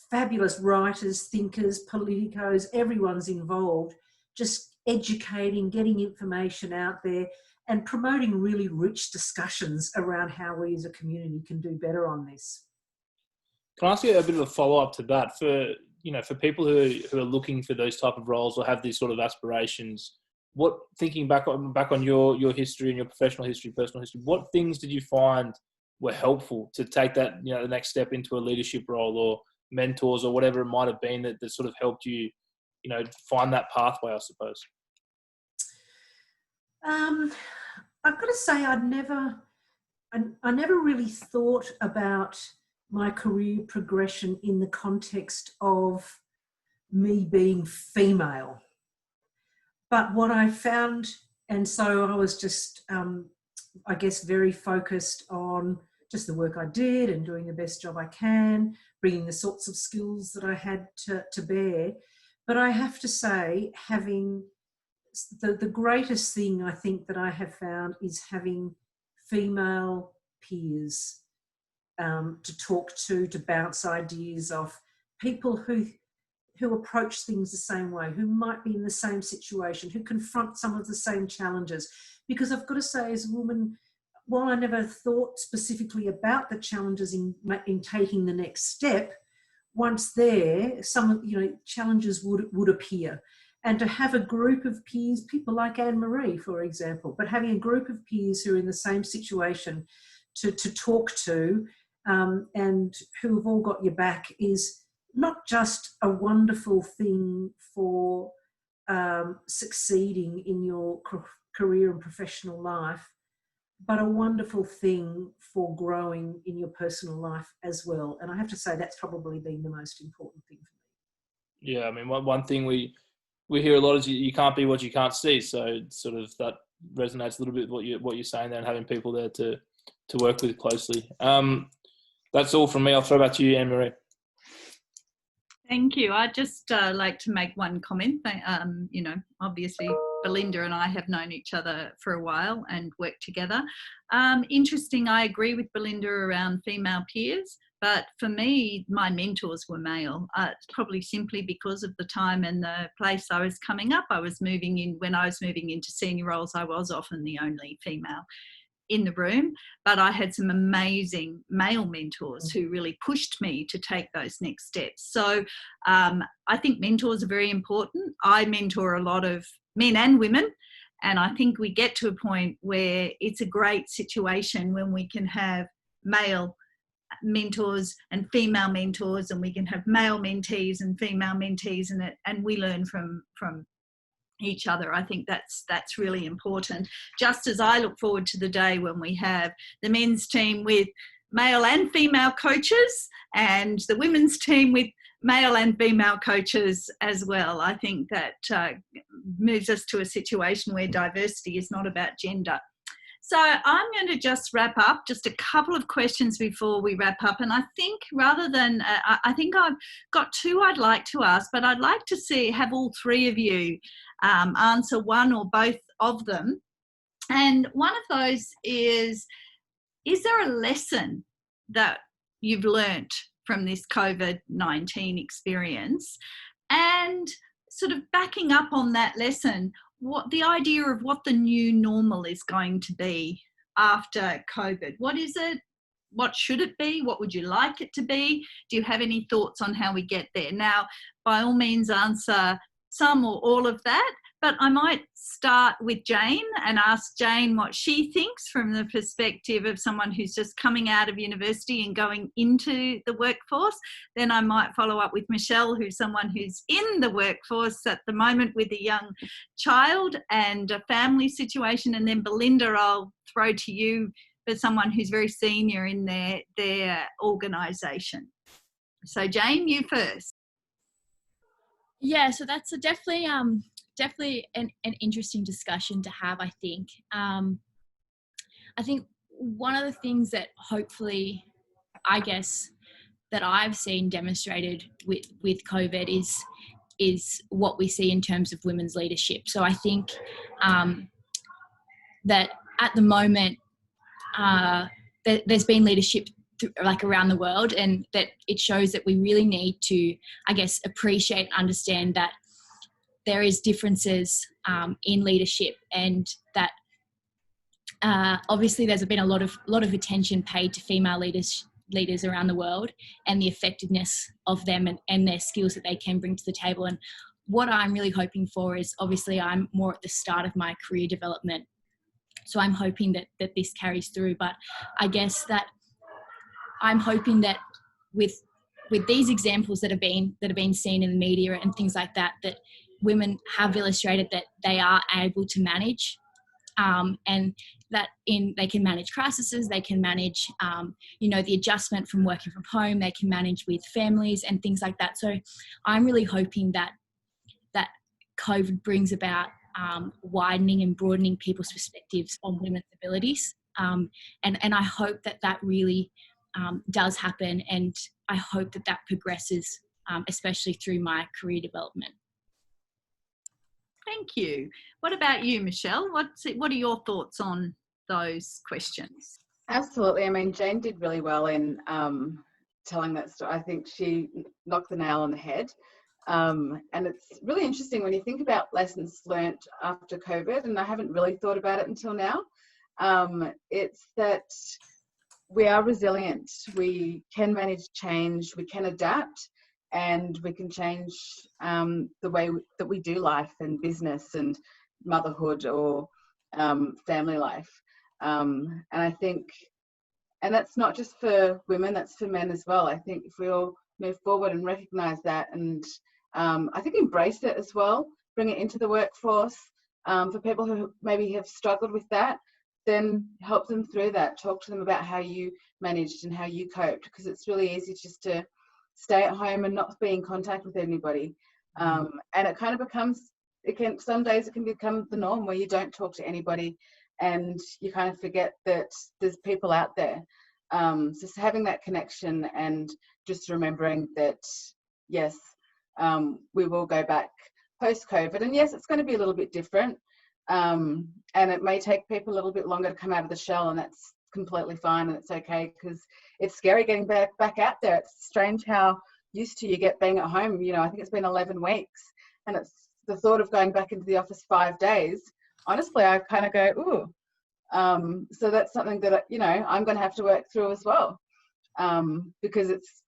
fabulous writers, thinkers, politicos, everyone's involved, just educating, getting information out there and promoting really rich discussions around how we as a community can do better on this. Can I ask you a bit of a follow-up to that? For people who are looking for those type of roles or have these sort of aspirations, thinking back on your history and your professional history, personal history, what things did you find were helpful to take that, the next step into a leadership role, or mentors or whatever it might have been that sort of helped you, find that pathway, I suppose? I've got to say I never really thought about my career progression in the context of me being female. But what I found, and so I was just, I guess, very focused on just the work I did and doing the best job I can, bringing the sorts of skills that I had to bear. But I have to say, having the greatest thing I think that I have found is having female peers to talk to bounce ideas off, people who approach things the same way, who might be in the same situation, who confront some of the same challenges. Because I've got to say, as a woman, while I never thought specifically about the challenges in taking the next step, once there, some challenges would appear. And to have a group of peers, people like Anne-Marie, for example, but having a group of peers who are in the same situation to talk to and who have all got your back is not just a wonderful thing for succeeding in your career and professional life, but a wonderful thing for growing in your personal life as well. And I have to say that's probably been the most important thing for me. Yeah, I mean, one thing we hear a lot is you can't be what you can't see. So sort of that resonates a little bit with what you're saying there, and having people there to work with closely. That's all from me. I'll throw back to you, Anne-Marie. Thank you. I'd just like to make one comment. Obviously Belinda and I have known each other for a while and worked together. Interesting, I agree with Belinda around female peers, but for me, my mentors were male. Probably simply because of the time and the place I was coming up. When I was moving into senior roles, I was often the only female in the room, but I had some amazing male mentors who really pushed me to take those next steps. So I think mentors are very important. I mentor a lot of men and women, and I think we get to a point where it's a great situation when we can have male mentors and female mentors, and we can have male mentees and female mentees, and we learn from each other. I think that's really important. Just as I look forward to the day when we have the men's team with male and female coaches and the women's team with male and female coaches as well. I think that moves us to a situation where diversity is not about gender. So I'm going to just wrap up, just a couple of questions before we wrap up. And I think rather than, I think I've got two I'd like to ask, but I'd like to have all three of you answer one or both of them. And one of those is there a lesson that you've learnt from this COVID-19 experience? And sort of backing up on that lesson, what the idea of what the new normal is going to be after COVID. What is it? What should it be? What would you like it to be? Do you have any thoughts on how we get there? Now, by all means, answer some or all of that, but I might start with Jane and ask Jane what she thinks from the perspective of someone who's just coming out of university and going into the workforce. Then I might follow up with Michelle, who's someone who's in the workforce at the moment with a young child and a family situation. And then Belinda, I'll throw to you for someone who's very senior in their organisation. So Jane, you first. Yeah, so that's definitely an interesting discussion to have, I think. I think one of the things that hopefully, I guess, that I've seen demonstrated with COVID is what we see in terms of women's leadership. So I think that at the moment there's been leadership around the world, and that it shows that we really need to, I guess, appreciate and understand that there is differences in leadership, and that obviously there's been a lot of attention paid to female leaders around the world and the effectiveness of them and their skills that they can bring to the table. And what I'm really hoping for is, obviously I'm more at the start of my career development, so I'm hoping that this carries through. But I guess that I'm hoping that with these examples that have been seen in the media and things like that, that women have illustrated that they are able to manage, and that they can manage crises, they can manage, the adjustment from working from home, they can manage with families and things like that. So I'm really hoping that COVID brings about widening and broadening people's perspectives on women's abilities, and I hope that really does happen, and I hope that progresses, especially through my career development. Thank you. What about you, Michelle? What are your thoughts on those questions? Absolutely. I mean, Jane did really well in telling that story. I think she knocked the nail on the head. And it's really interesting when you think about lessons learnt after COVID, and I haven't really thought about it until now. It's that we are resilient. We can manage change. We can adapt. And we can change the way that we do life and business and motherhood or family life. And I think, and that's not just for women, that's for men as well. I think if we all move forward and recognise that, and I think embrace it as well, bring it into the workforce, for people who maybe have struggled with that, then help them through that. Talk to them about how you managed and how you coped, because it's really easy just to stay at home and not be in contact with anybody. And it kind of becomes, some days it can become the norm where you don't talk to anybody and you kind of forget that there's people out there. So having that connection and just remembering that, yes, we will go back post-COVID, and yes, it's going to be a little bit different. And it may take people a little bit longer to come out of the shell, and that's completely fine, and it's okay, because it's scary getting back out there. It's strange how used to you get being at home. I think it's been 11 weeks, and it's the thought of going back into the office 5 days. Honestly, I kind of go, ooh. So that's something that, I'm going to have to work through as well, because it's,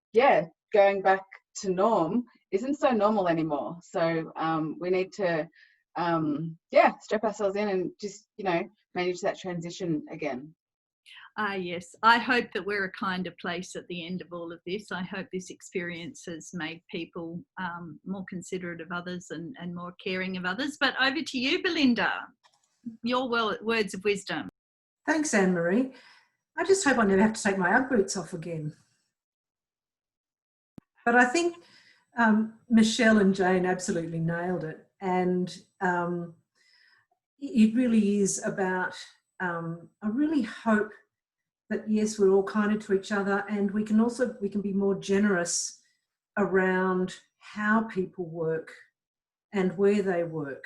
going back to norm isn't so normal anymore. So we need to, strap ourselves in and just, manage that transition again. Yes, I hope that we're a kinder place at the end of all of this. I hope this experience has made people more considerate of others and more caring of others. But over to you, Belinda, your words of wisdom. Thanks, Anne-Marie. I just hope I never have to take my Ugg boots off again. But I think Michelle and Jane absolutely nailed it. And it really is about, I really hope that, yes, we're all kinder to each other, and we can be more generous around how people work and where they work.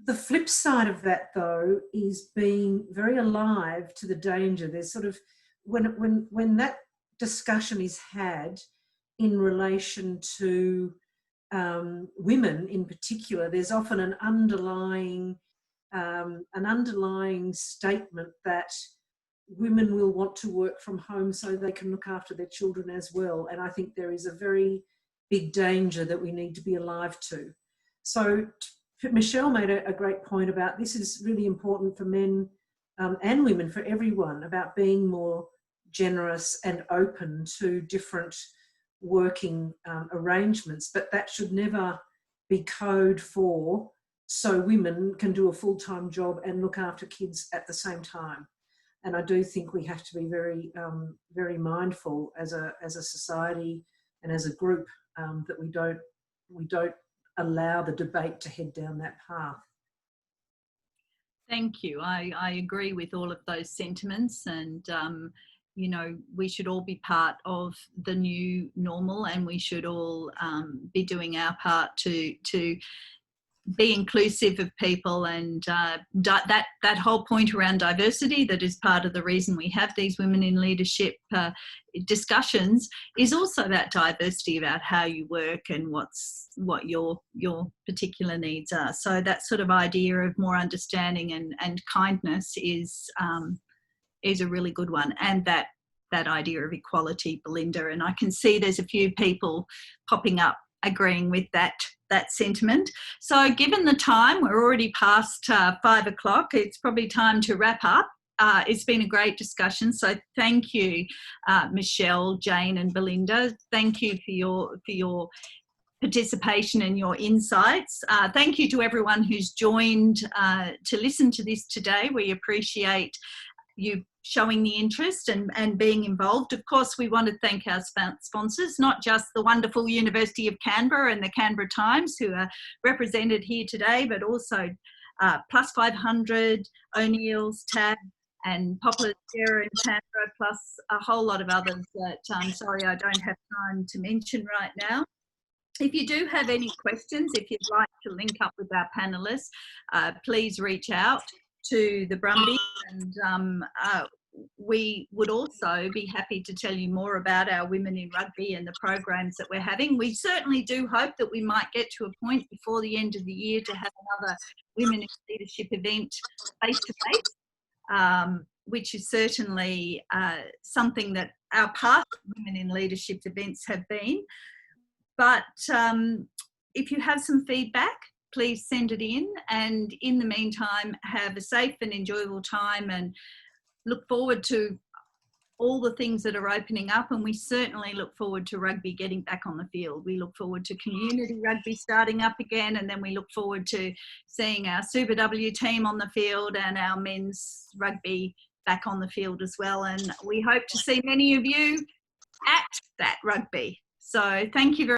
The flip side of that, though, is being very alive to the danger. There's sort of, when that discussion is had in relation to women in particular, there's often an underlying statement that women will want to work from home so they can look after their children as well. And I think there is a very big danger that we need to be alive to. So Michelle made a great point about this is really important for men and women, for everyone, about being more generous and open to different working arrangements. But that should never be code for so women can do a full-time job and look after kids at the same time. And I do think we have to be very, very mindful as a society and as a group that we don't allow the debate to head down that path. Thank you. I agree with all of those sentiments, and you know, we should all be part of the new normal, and we should all be doing our part to be inclusive of people, and that whole point around diversity that is part of the reason we have these women in leadership discussions is also that diversity about how you work and what your particular needs are. So that sort of idea of more understanding and kindness is a really good one, and that idea of equality, Belinda. And I can see there's a few people popping up agreeing with that sentiment. So given the time, we're already past 5 o'clock, it's probably time to wrap up. It's been a great discussion. So thank you, Michelle, Jane and Belinda. Thank you for your participation and your insights. Thank you to everyone who's joined to listen to this today. We appreciate you showing the interest and being involved. Of course, we want to thank our sponsors, not just the wonderful University of Canberra and the Canberra Times, who are represented here today, but also Plus500, O'Neill's, Tab and Poplar Sierra in Canberra, plus a whole lot of others that I'm sorry I don't have time to mention right now. If you do have any questions, if you'd like to link up with our panellists, please reach out to the Brumbies, and we would also be happy to tell you more about our Women in Rugby and the programs that we're having. We certainly do hope that we might get to a point before the end of the year to have another Women in Leadership event face-to-face, which is certainly something that our past Women in Leadership events have been. But if you have some feedback, please send it in, and in the meantime, have a safe and enjoyable time, and look forward to all the things that are opening up. And we certainly look forward to rugby getting back on the field. We look forward to community rugby starting up again, and then we look forward to seeing our Super W team on the field and our men's rugby back on the field as well. And we hope to see many of you at that rugby. So thank you very much.